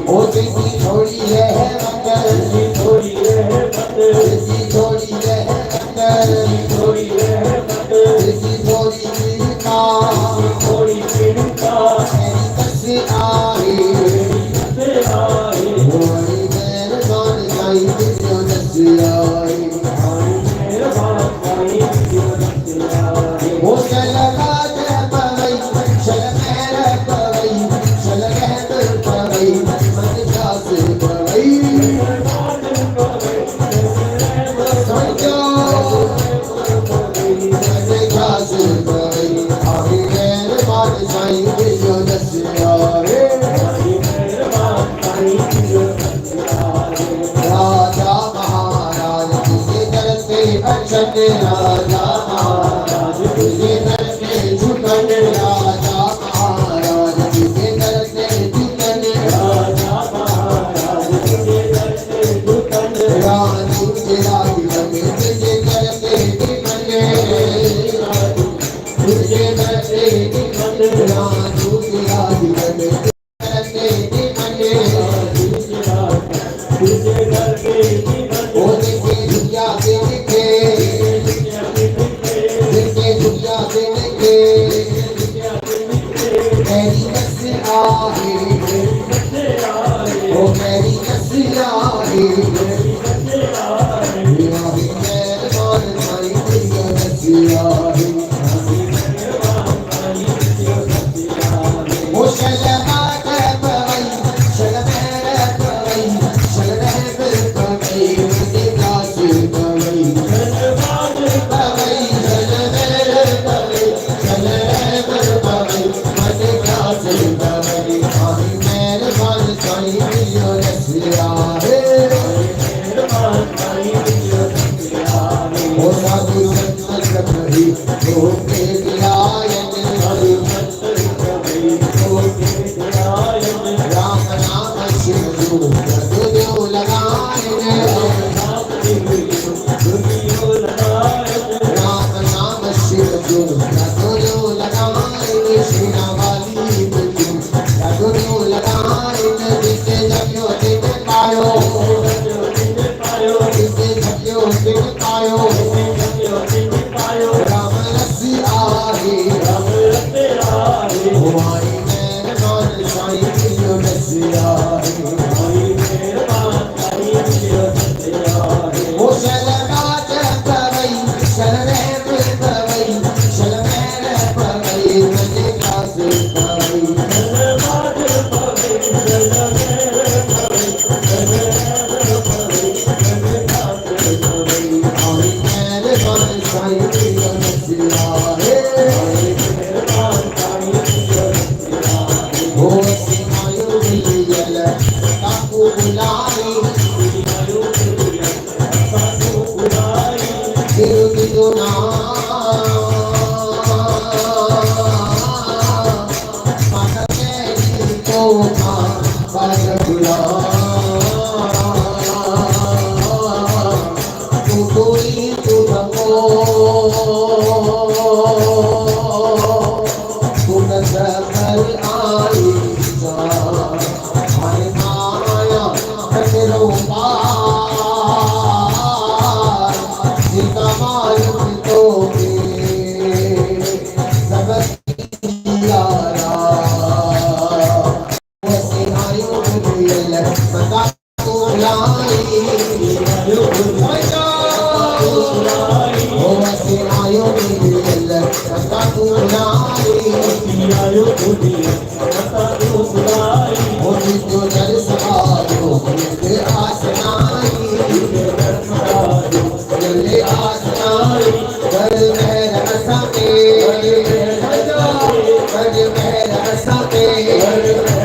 ओ जिसकी थोड़ी है मंगल, थोड़ी है मंगल, जिसकी थोड़ी है मंगल, थोड़ी है मंगल, जिसकी थोड़ी कृपा, थोड़ी कृपा, मेरी कस आए, हमारी मेहरबान साईं दियो दस आए, वो चल बात पवई, चल मेहर पवई, चल रहमत पवई, मन जास पवई, समझो मन जास पवई, हमारी मेहरबान साईं दियो दस आए, राजा महाराज तुझे दर पे अचन, राजा महाराज तुझे दर पे झुकन, राजा महाराज तुझे दर पे झुकन, राजा महाराज तुझे दर पे झुकन, राजू के राज बने तुझे दर पे झुकन, तुझे दर पे झुकन, राजू के राज बने ओ देखे दुनिया से दिखे, देखे दुनिया से दिखे, मेरी नस आए, ओ मेरी नस आए, मेरी मेहरबान साईं दियो नस आए, ओ शलमा पवई, शल मेहर पवई, शल रहमत पवई, मुझे दास पवई, पवई शल मेहर पवई, शल रहमत पवई, मुझे दास पवई, हमारी मेहरबान साईं दियो दस आए, ओ साधु संत कबीर रोके दिलायन, साधु संत कबीर रोके दिलायन, राम नाम शिव जो दुनियो लगायन, राम नाम शिव जो दुनियो लगायन, शेरा वाली बुद्धि दुनियो लगायन, जिसे जपियो तिन पायो, जिसे जपियो तिन पायो, राम रस आए, हमारी मेहरबान साईं दियो दस आए, ओ शल बात पवई, शल रहमत पवई, शल मेहर पवई, मुझे दास पवई, हमारी मेहरबान साईं दियो दस आए, ओ सिमायो मिलियल काकू बुलाई, दिल दियो ना माता तेरी तो मां बाज बुला, तू कोई तू रखो, तू नजर आई जा, हमारे माया कचरो पार, जिनका मालूम तो सबक यारा, वो सिनायो मिलियल मता